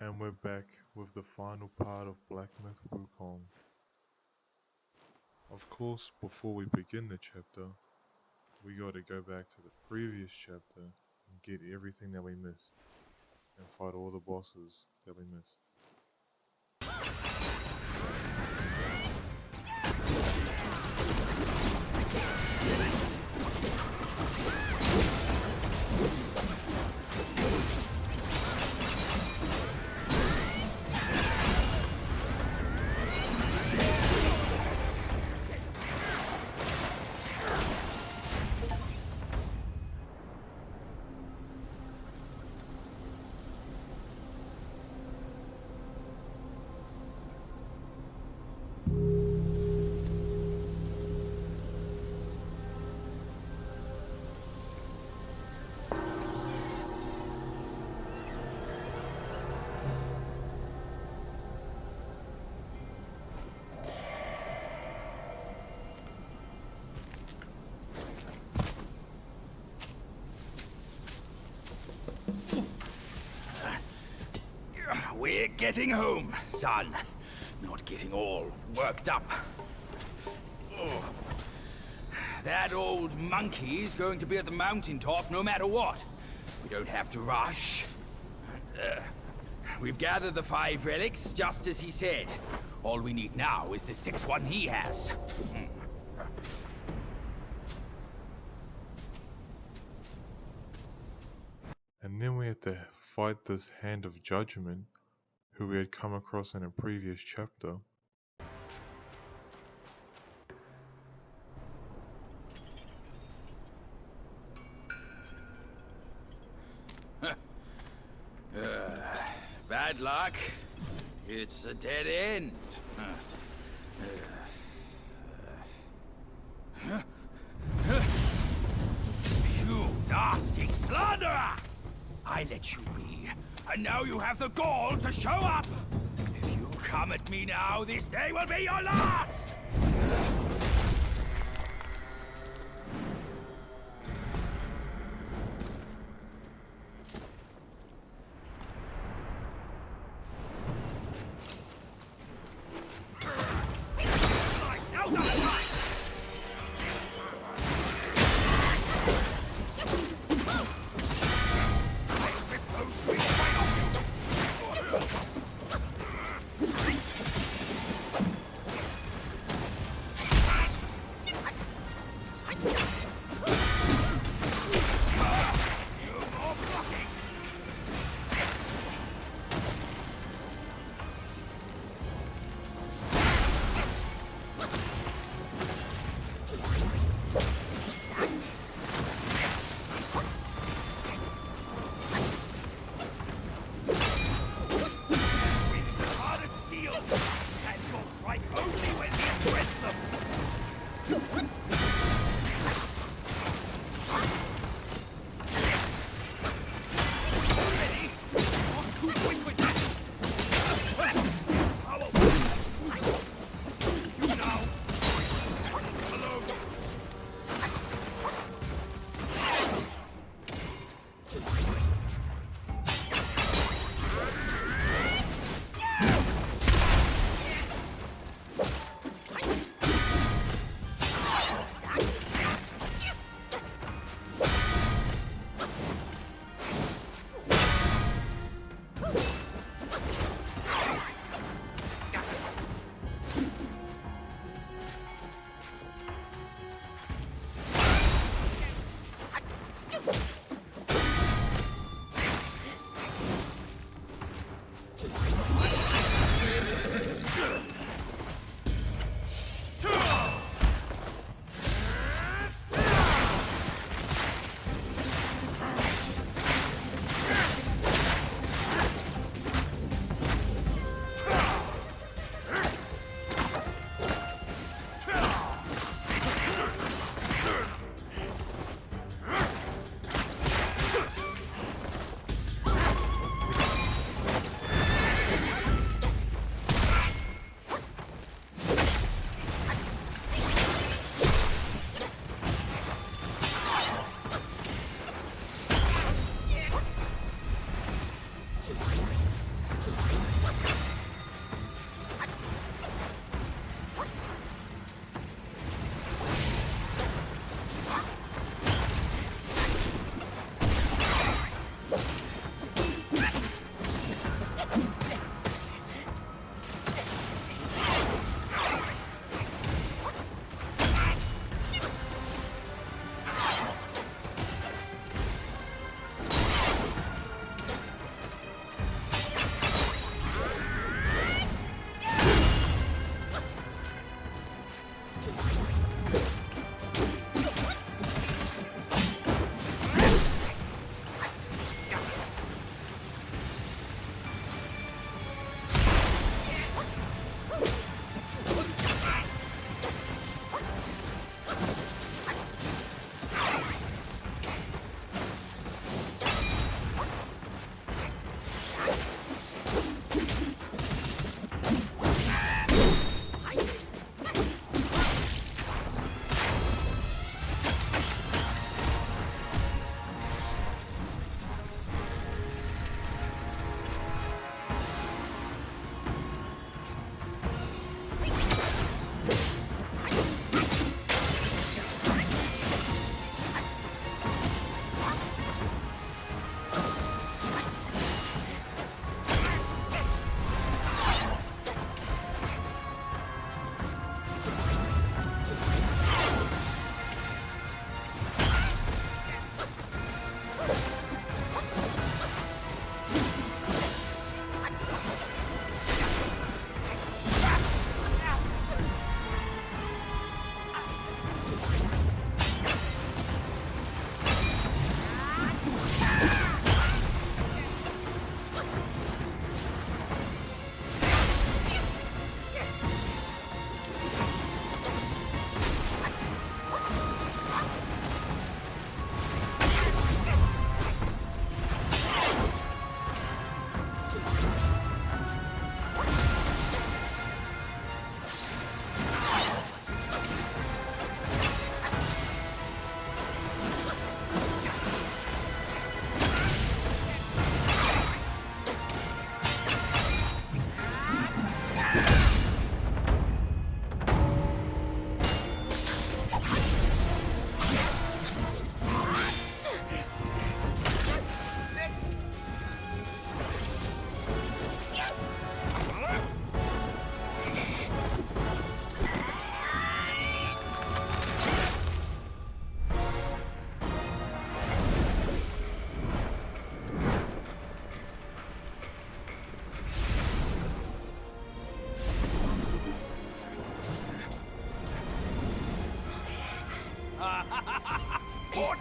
And we're back with the final part of Black Myth Wukong. Of course, before we begin the chapter, we gotta go back to the previous chapter and get everything that we missed, and fight all the bosses that we missed. We're getting home, son. Not getting all worked up. Oh. That old monkey's going to be at the mountaintop no matter what. We don't have to rush. We've gathered the 5 relics, just as he said. All we need now is the 6th one he has. And then we had to fight this Hand of Judgment, who we had come across in a previous chapter. Bad luck. It's a dead end. You nasty slanderer! I let you be, and now you have the gall to show up! If you come at me now, this day will be your last!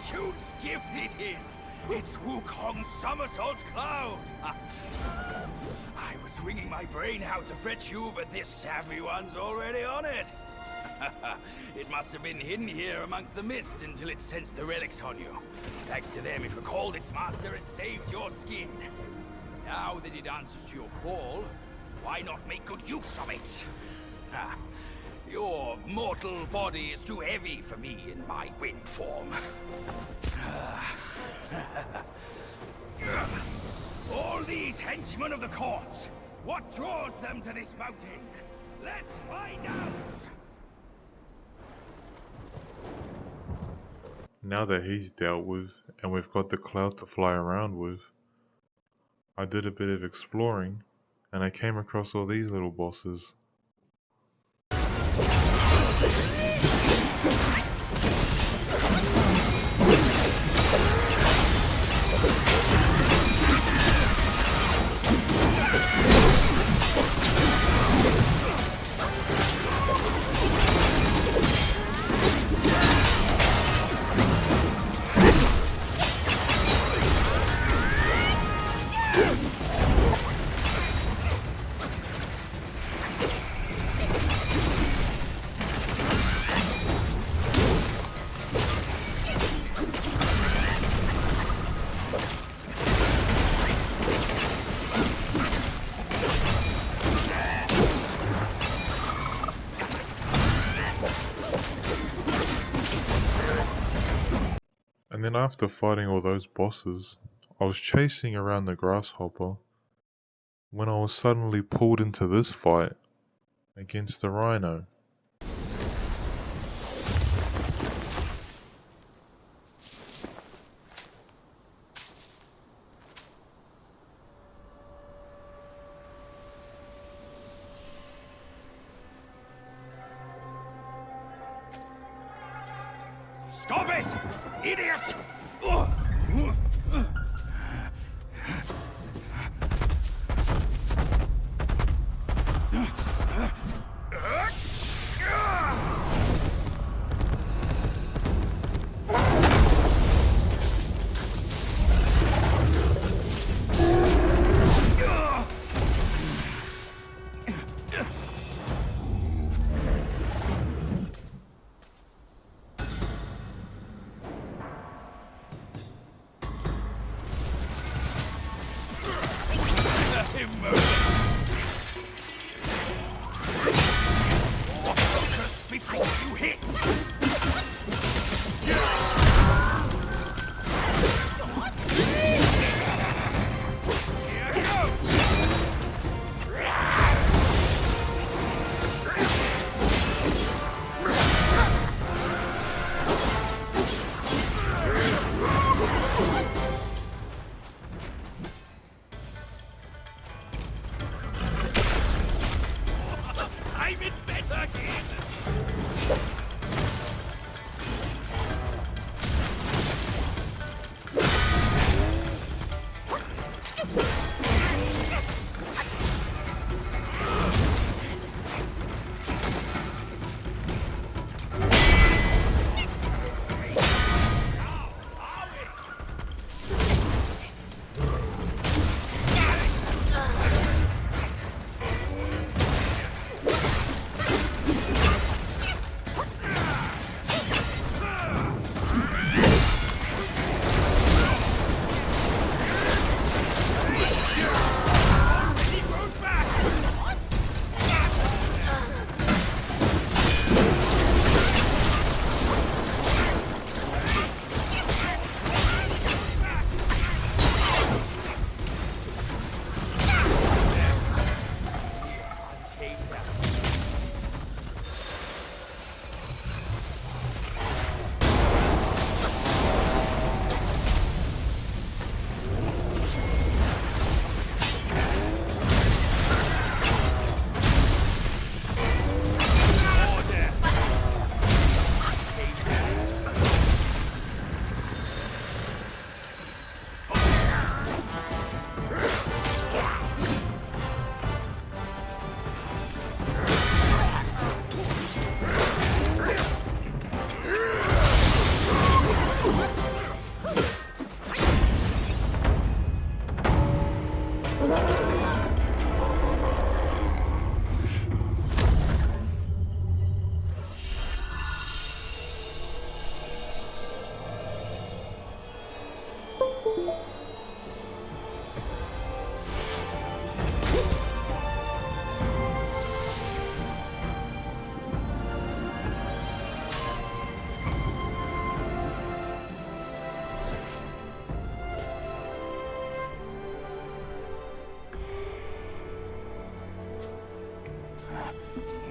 fortune's gift it is. It's Wukong's somersault cloud. I was wringing my brain how to fetch you, but this savvy one's already on it. It must have been hidden here amongst the mist until it sensed the relics on you. Thanks to them, it recalled its master and saved your skin. Now that it answers to your call, why not make good use of it? Your mortal body is too heavy for me in my wind form. All these henchmen of the court, what draws them to this mountain? Let's find out! Now that he's dealt with, and we've got the cloud to fly around with, I did a bit of exploring, and I came across all these little bosses. And then after fighting all those bosses, I was chasing around the grasshopper when I was suddenly pulled into this fight against the rhino. Stop it! Idiot! Before you hit! Time it better again!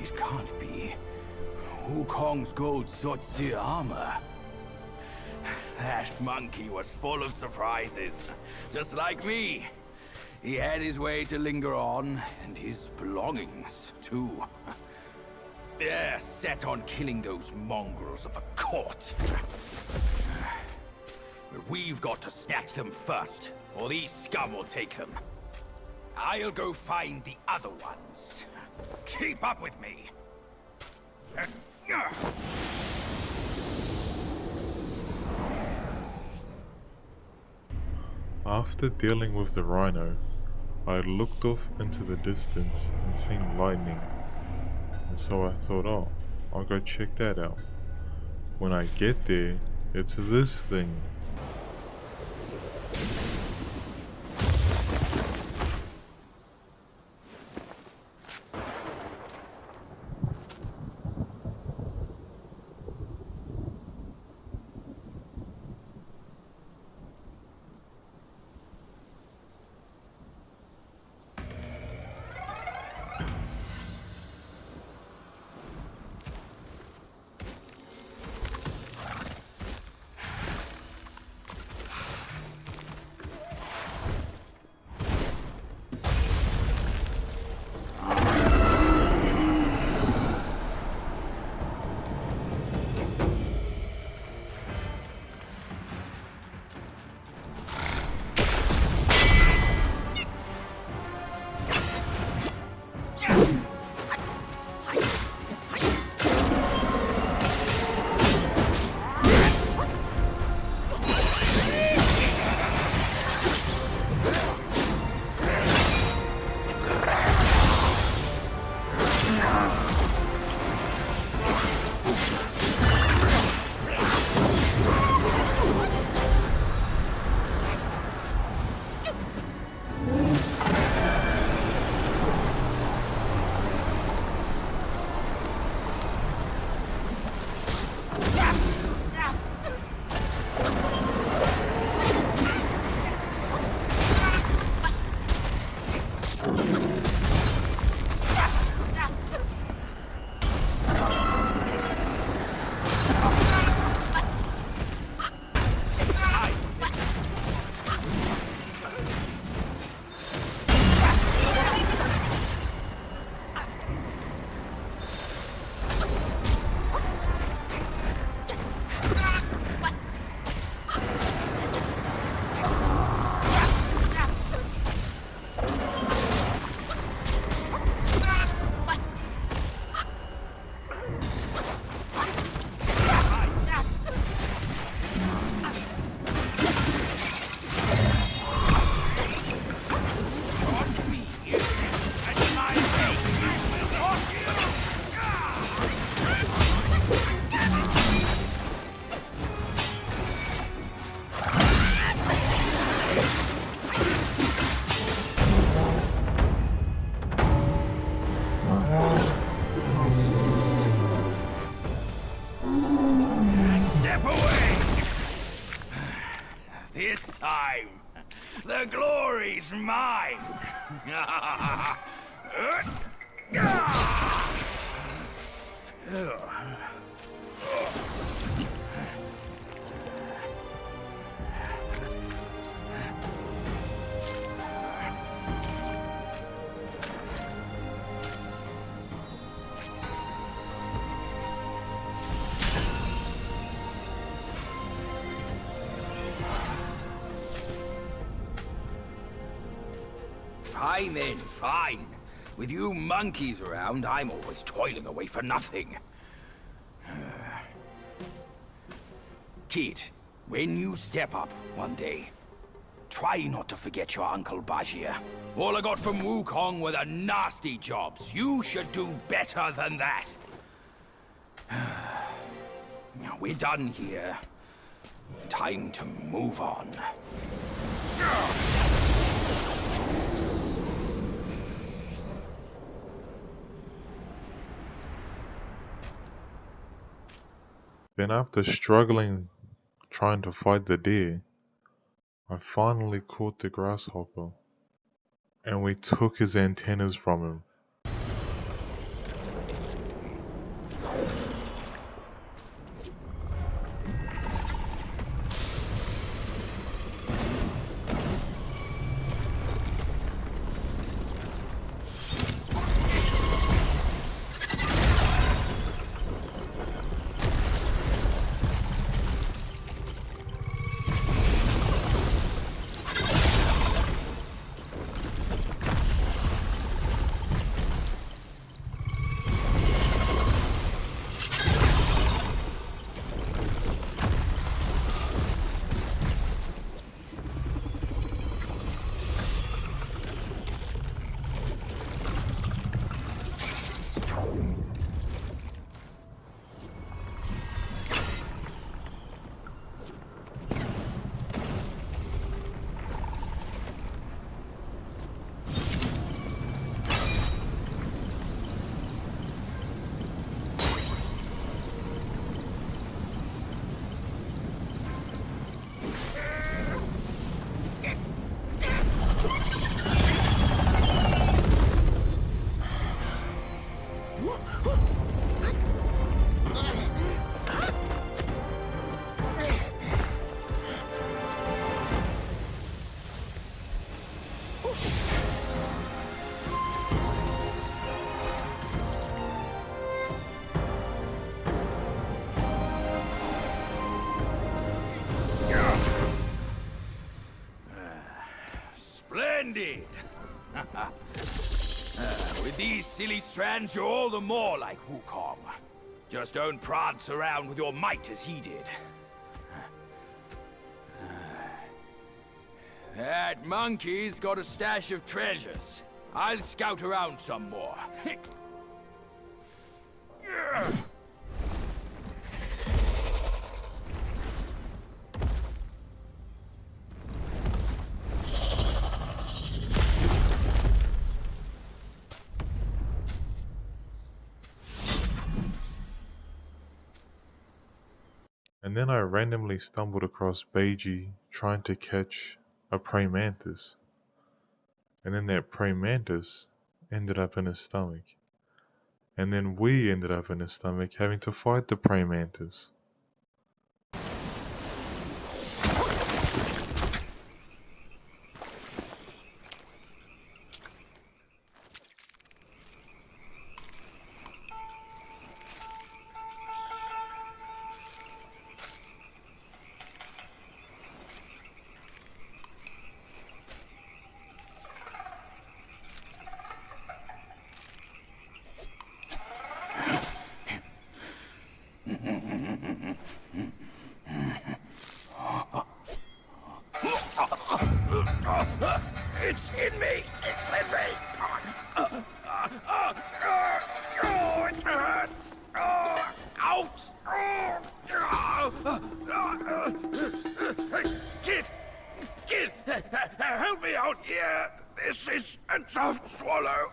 It can't be. Wukong's gold Zuozi armor. That monkey was full of surprises, just like me. He had his way to linger on, and his belongings, too. They're set on killing those mongrels of a court. But we've got to snatch them first, or these scum will take them. I'll go find the other ones. Keep up with me. After dealing with the rhino, I had looked off into the distance and seen lightning, and so I thought, oh, I'll go check that out. When I get there, it's this thing. This time, the glory's mine! Fine then, fine. With you monkeys around, I'm always toiling away for nothing. Kid, when you step up one day, Try not to forget your Uncle Bajir. All I got from Wukong were the nasty jobs. You should do better than that. We're done here. Time to move on. Then after struggling trying to fight the deer, I finally caught the grasshopper, and we took his antennas from him. Splendid! With these silly strands, you're all the more like Wukong. Just don't prance around with your might as he did. That monkey's got a stash of treasures. I'll scout around some more. And then I randomly stumbled across Beiji trying to catch a praying mantis. And then that praying mantis ended up in his stomach. And then we ended up in his stomach having to fight the praying mantis. It's in me! It's in me! It hurts! Ouch! Kid! Help me out here! This is a tough swallow!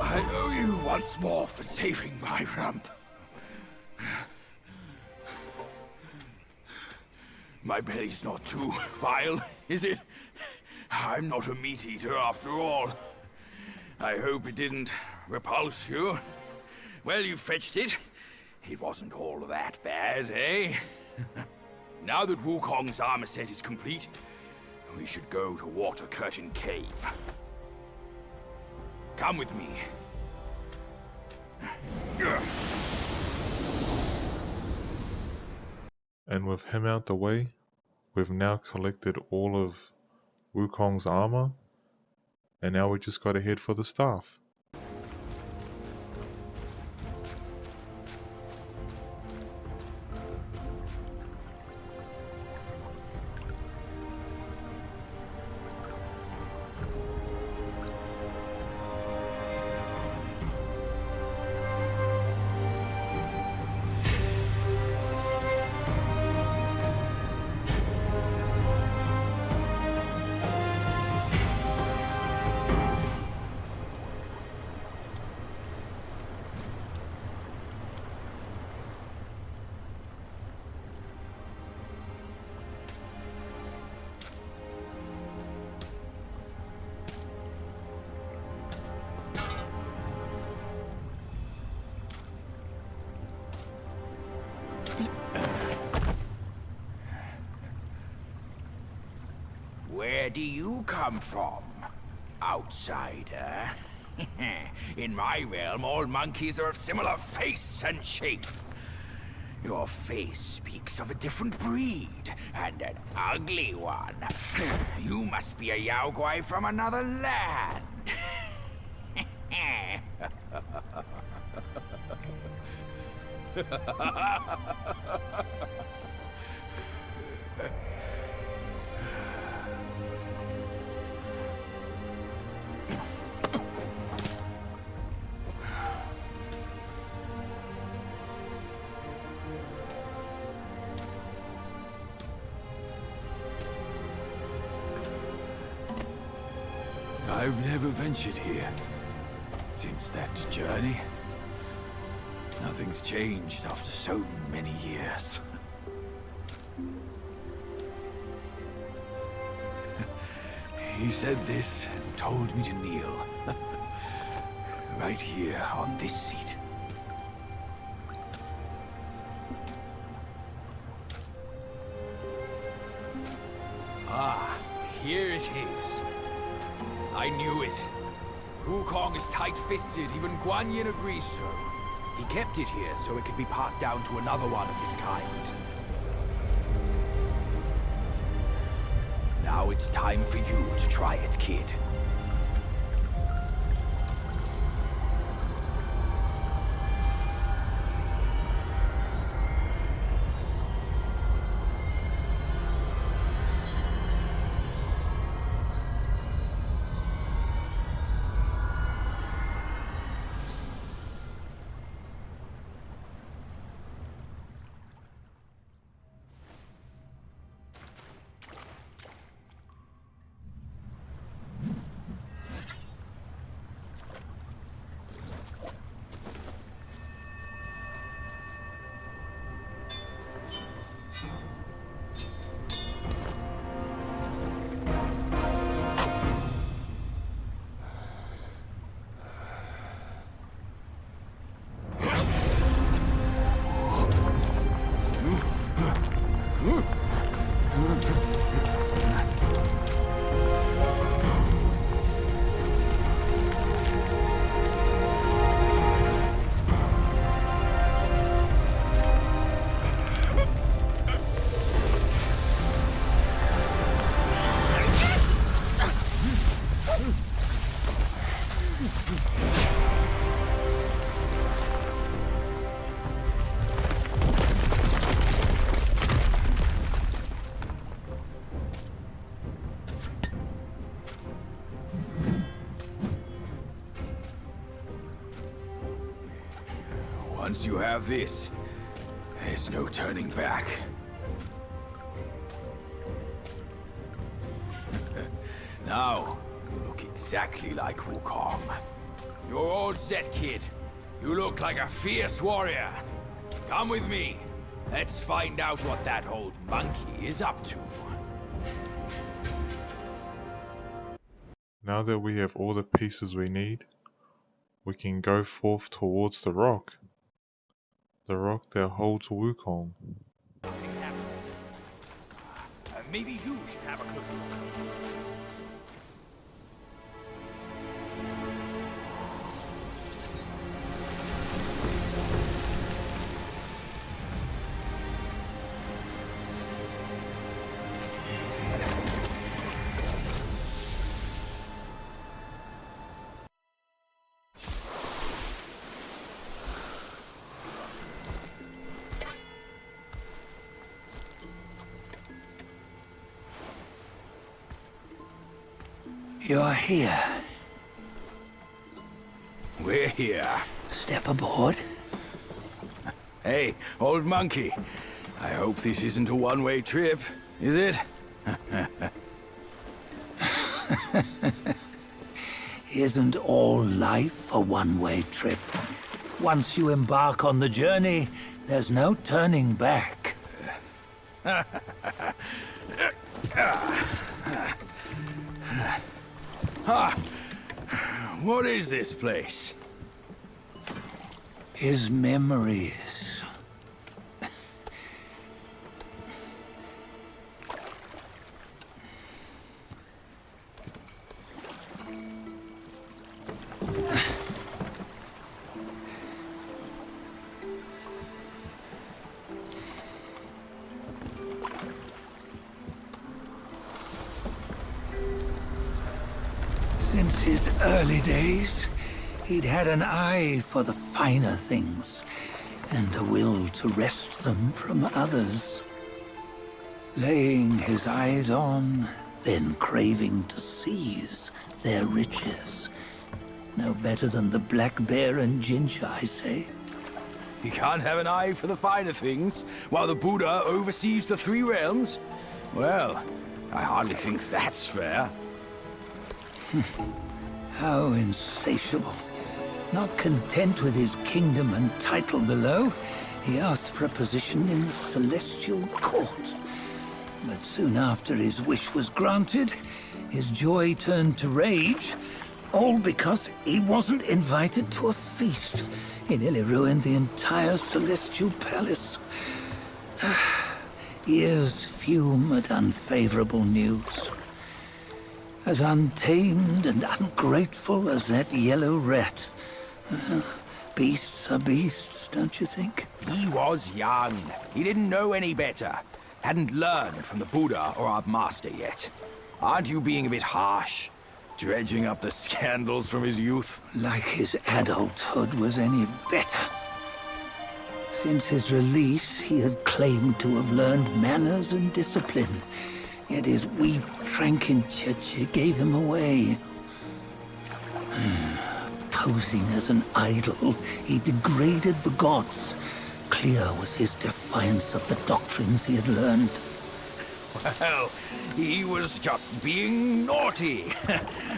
I owe you once more for saving my rump. My belly's not too vile, is it? I'm not a meat eater after all. I hope it didn't repulse you. Well, you fetched it. It wasn't all that bad, eh? Now that Wukong's armor set is complete, we should go to Water Curtain Cave. Come with me. And with him out the way, we've now collected all of Wukong's armor, and now we just gotta head for the staff. Where do you come from, outsider? In my realm, all monkeys are of similar face and shape. Your face speaks of a different breed, and an ugly one. You must be a Yao Guai from another land. I've never ventured here since that journey. Nothing's changed after so many years. He said this and told me to kneel. Right here on this seat. Ah, here it is. I knew it. Wukong is tight-fisted, even Guan Yin agrees so. He kept it here so it could be passed down to another one of his kind. Now it's time for you to try it, kid. Once you have this, there's no turning back. Now, you look exactly like Wukong. You're all set, kid. You look like a fierce warrior. Come with me. Let's find out what that old monkey is up to. Now that we have all the pieces we need, we can go forth towards the rock. The rock that holds Wukong. Maybe you should have a closer look. You're here. We're here. Step aboard. Hey, old monkey. I hope this isn't a one-way trip, is it? Isn't all life a one-way trip? Once you embark on the journey, there's no turning back. What is this place? His memories. Since his early days, he'd had an eye for the finer things, and a will to wrest them from others. Laying his eyes on, then craving to seize their riches. No better than the Black Bear and Jinja, I say. You can't have an eye for the finer things, while the Buddha oversees the three realms? Well, I hardly think that's fair. How insatiable. Not content with his kingdom and title below, he asked for a position in the Celestial Court. But soon after his wish was granted, his joy turned to rage, all because he wasn't invited to a feast. He nearly ruined the entire Celestial Palace. Ears fume at unfavorable news. As untamed and ungrateful as that yellow rat. Beasts are beasts, don't you think? He was young. He didn't know any better. Hadn't learned from the Buddha or our master yet. Aren't you being a bit harsh? Dredging up the scandals from his youth? Like his adulthood was any better. Since his release, he had claimed to have learned manners and discipline. Yet his weak Frankenchurch gave him away. Posing as an idol, he degraded the gods. Clear was his defiance of the doctrines he had learned. Well, he was just being naughty.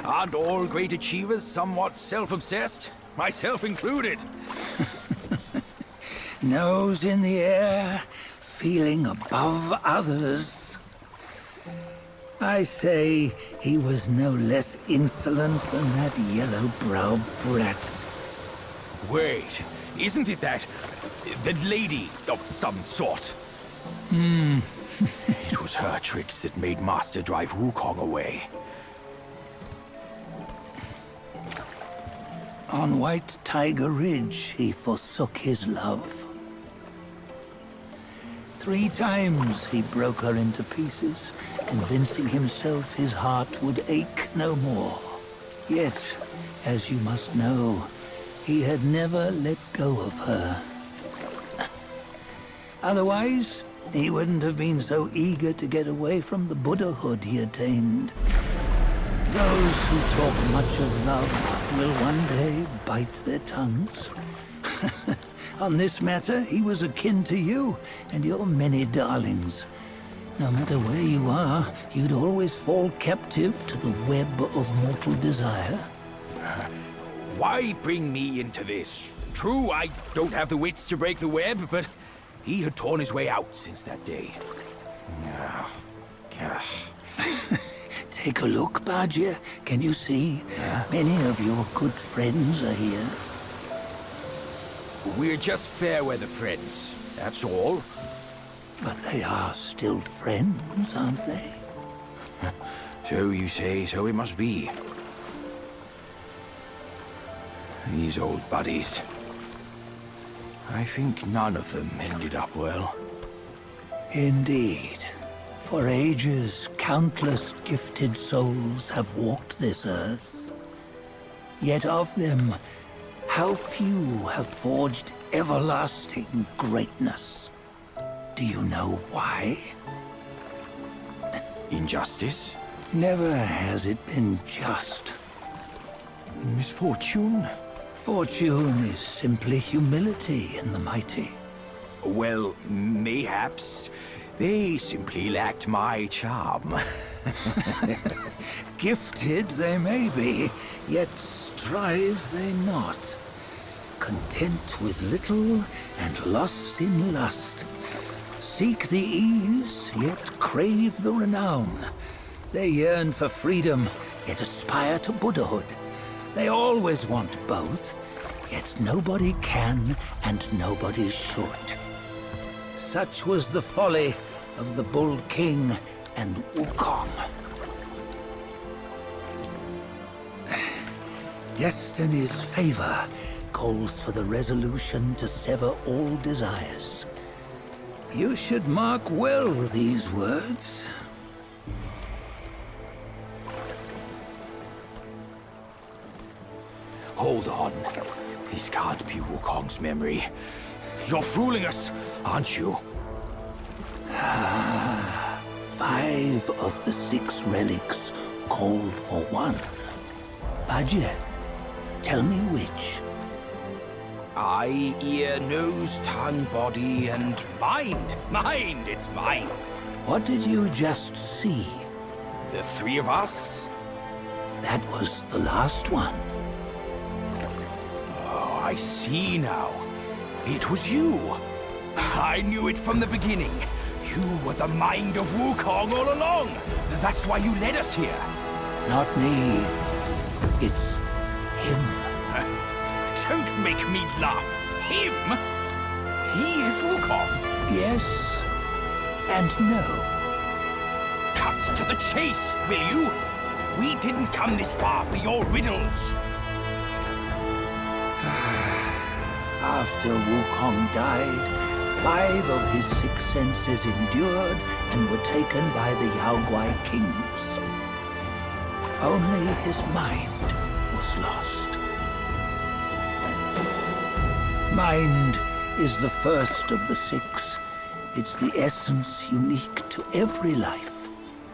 Aren't all great achievers somewhat self-obsessed? Myself included. Nose in the air, feeling above others. I say he was no less insolent than that yellow-browed brat. Wait, isn't it that lady of some sort? It was her tricks that made Master drive Wukong away. On White Tiger Ridge, he forsook his love. 3 times he broke her into pieces, convincing himself his heart would ache no more. Yet, as you must know, he had never let go of her. Otherwise, he wouldn't have been so eager to get away from the Buddhahood he attained. Those who talk much of love will one day bite their tongues. On this matter, he was akin to you and your many darlings. No matter where you are, you'd always fall captive to the web of mortal desire. Why bring me into this? True, I don't have the wits to break the web, but he had torn his way out since that day. Take a look, Bajie. Can you see? Many of your good friends are here. We're just fair weather friends, that's all. But they are still friends, aren't they? So you say, so it must be. These old buddies. I think none of them ended up well. Indeed. For ages, countless gifted souls have walked this earth. Yet of them, how few have forged everlasting greatness? Do you know why? Injustice? Never has it been just. Misfortune? Fortune is simply humility in the mighty. Well, mayhaps. They simply lacked my charm. Gifted they may be, yet strive they not. Content with little and lost in lust. Seek the ease, yet crave the renown. They yearn for freedom, yet aspire to Buddhahood. They always want both, yet nobody can and nobody should. Such was the folly of the Bull King and Wukong. Destiny's favor calls for the resolution to sever all desires. You should mark well these words. Hold on. This can't be Wukong's memory. You're fooling us, aren't you? 5 of the 6 relics call for one. Bajie, tell me which. Eye, ear, nose, tongue, body, and mind. Mind, it's mind. What did you just see? The 3 of us? That was the last one. Oh, I see now. It was you. I knew it from the beginning. You were the mind of Wukong all along. That's why you led us here. Not me. It's him. Don't make me laugh. Him? He is Wukong. Yes and no. Cut to the chase, will you? We didn't come this far for your riddles. After Wukong died, 5 of his 6 senses endured and were taken by the Yaoguai kings. Only his mind was lost. Mind is the first of the 6. It's the essence unique to every life.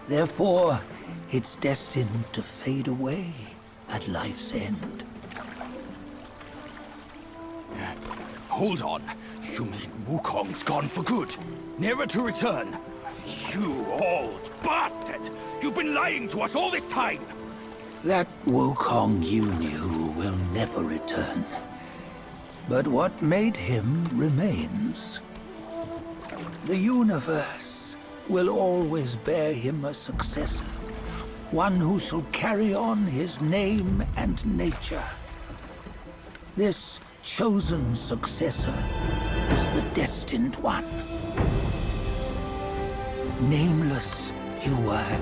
Therefore, it's destined to fade away at life's end. Hold on. You mean Wukong's gone for good? Never to return? You old bastard! You've been lying to us all this time! That Wukong you knew will never return. But what made him remains. The universe will always bear him a successor. One who shall carry on his name and nature. This chosen successor is the destined one. Nameless you were,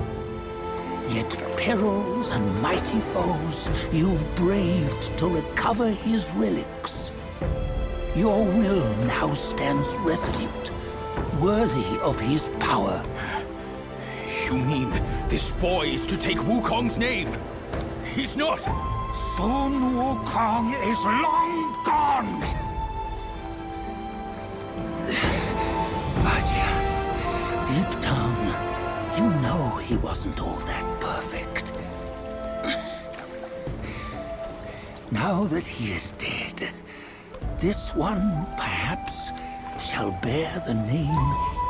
yet perils and mighty foes you've braved to recover his relics. Your will now stands resolute, worthy of his power. You mean this boy is to take Wukong's name? He's not! Sun Wukong is long gone! But deep down, you know he wasn't all that perfect. Now that he is dead, this one, perhaps, shall bear the name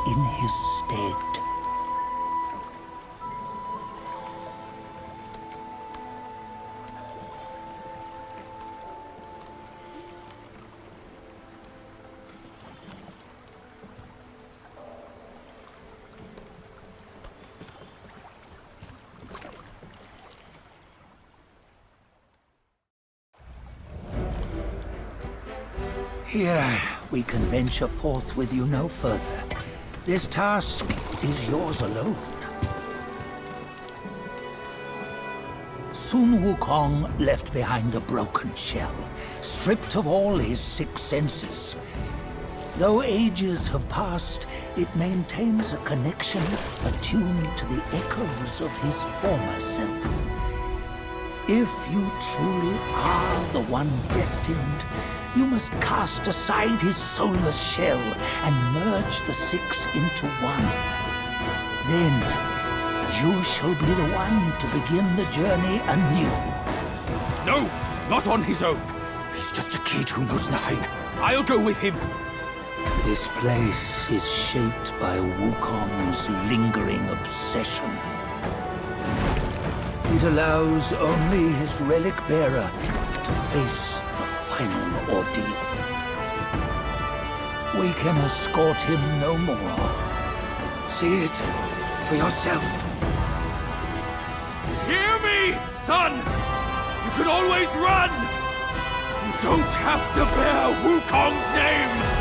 in his stead. Here, we can venture forth with you no further. This task is yours alone. Sun Wukong left behind a broken shell, stripped of all his 6 senses. Though ages have passed, it maintains a connection attuned to the echoes of his former self. If you truly are the one destined, you must cast aside his soulless shell and merge the 6 into one. Then, you shall be the one to begin the journey anew. No! Not on his own! He's just a kid who knows nothing. I'll go with him! This place is shaped by Wukong's lingering obsession. It allows only his relic bearer to face the final ordeal. We can escort him no more. See it for yourself. Hear me, son! You can always run! You don't have to bear Wukong's name!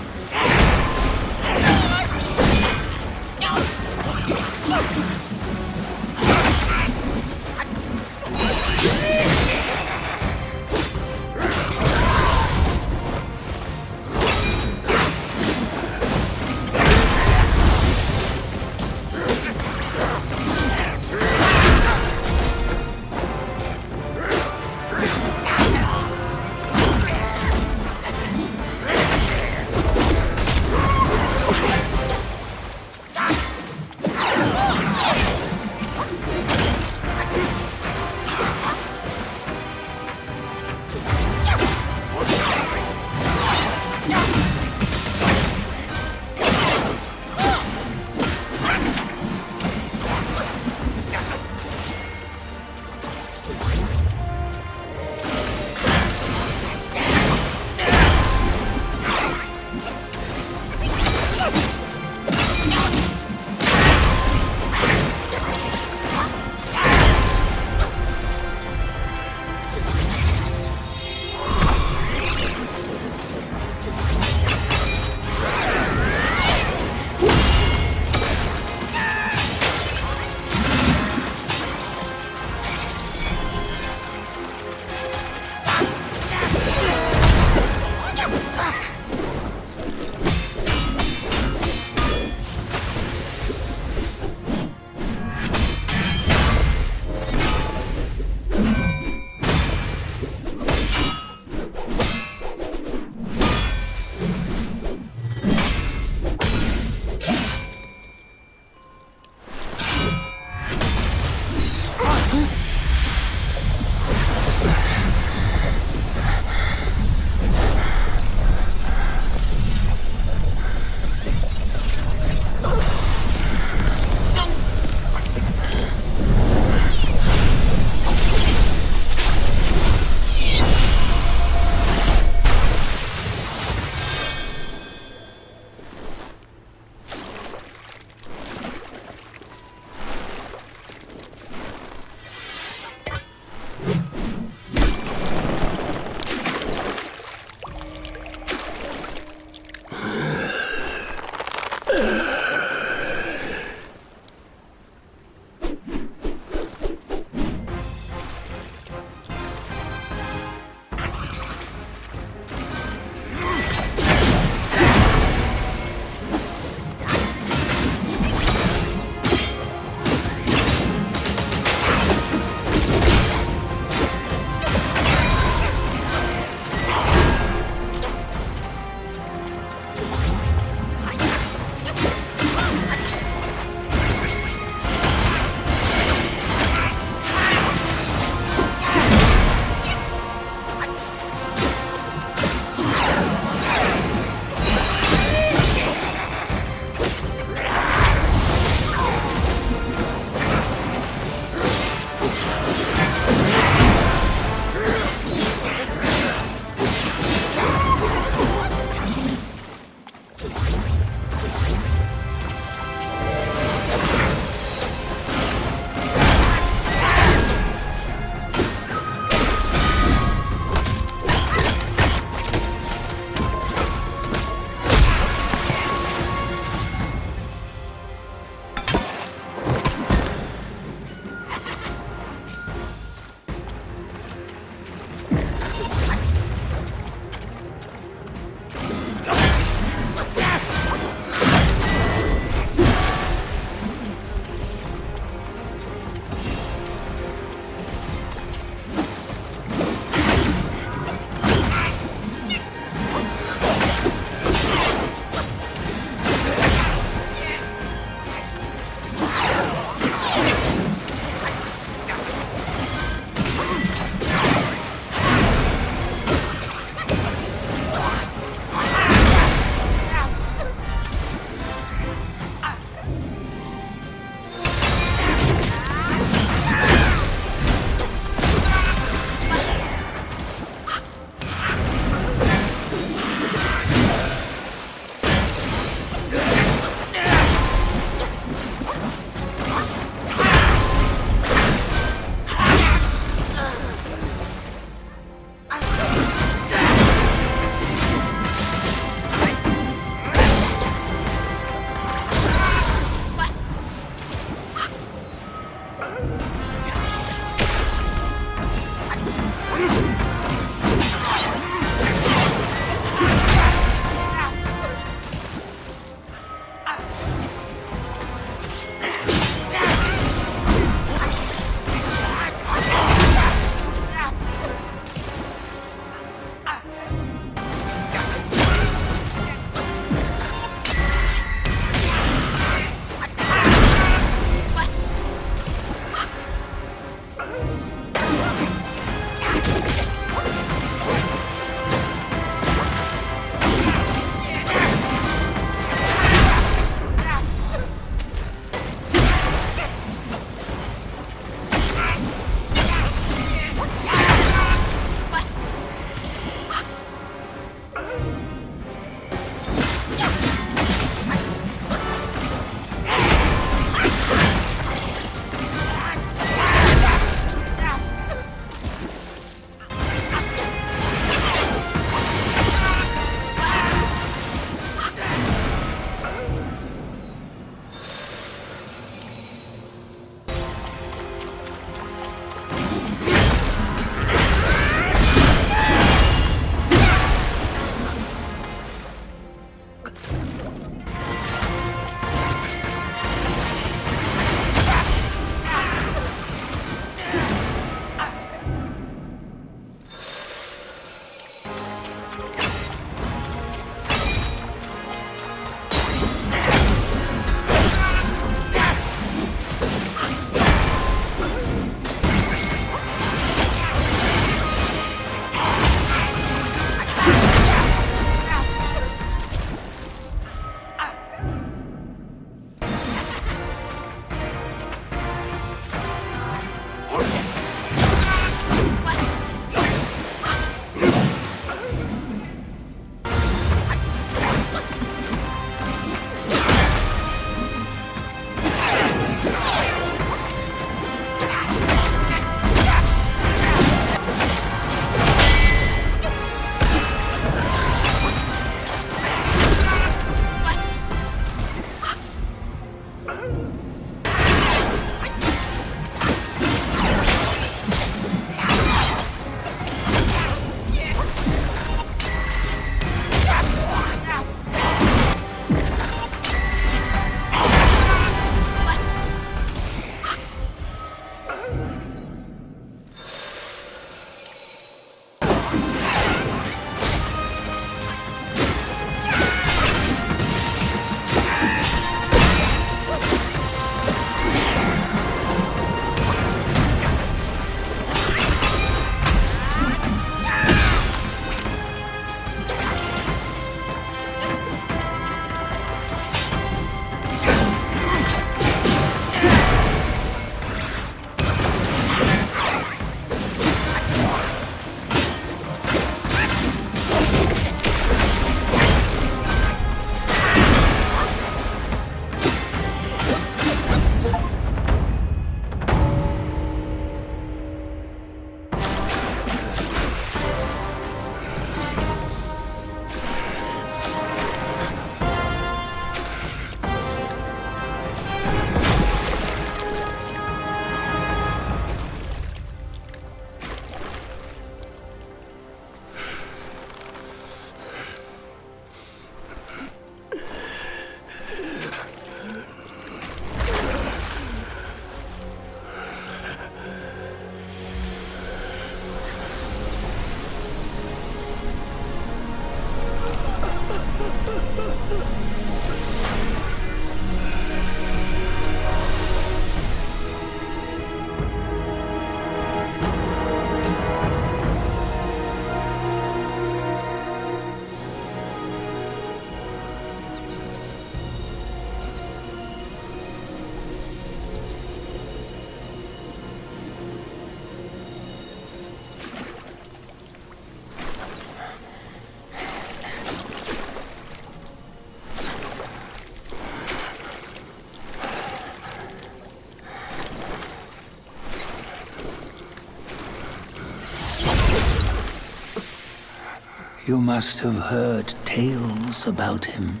You must have heard tales about him.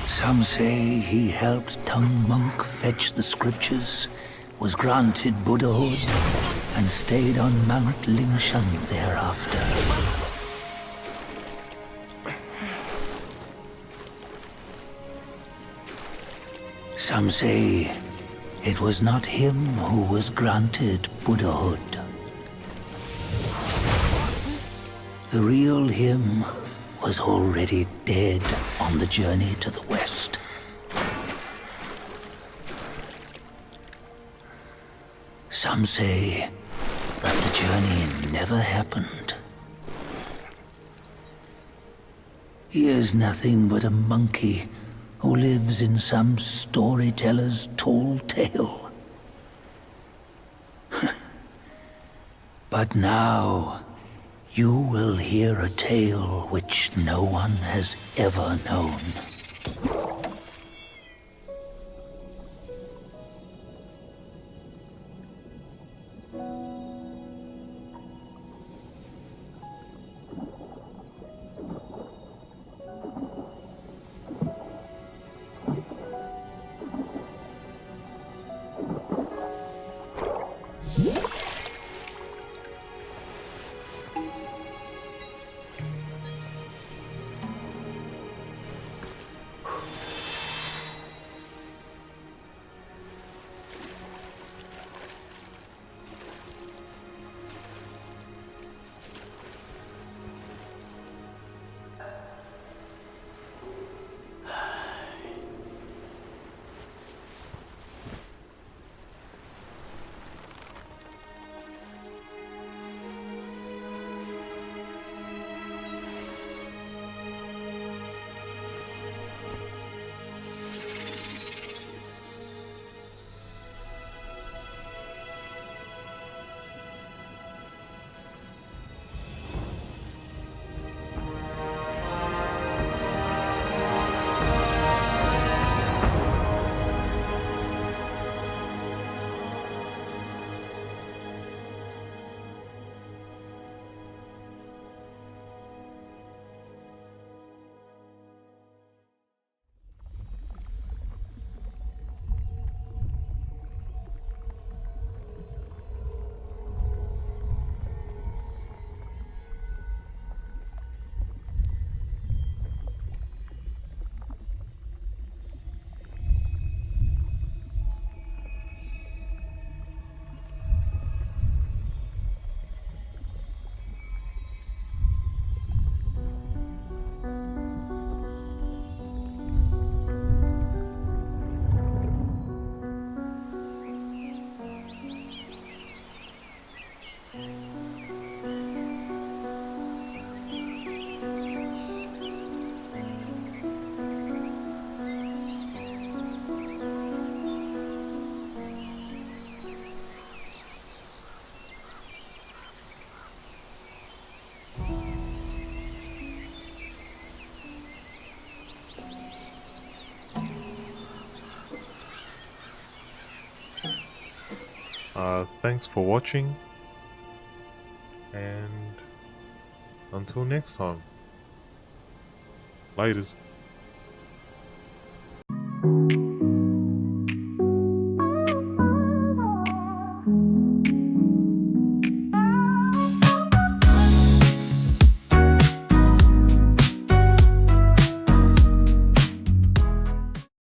Some say he helped Tung Monk fetch the scriptures, was granted Buddhahood, and stayed on Mount Lingshan thereafter. Some say it was not him who was granted Buddhahood. The real him was already dead on the journey to the west. Some say that the journey never happened. He is nothing but a monkey who lives in some storyteller's tall tale. But now, you will hear a tale which no one has ever known. Thanks for watching, and until next time, laters.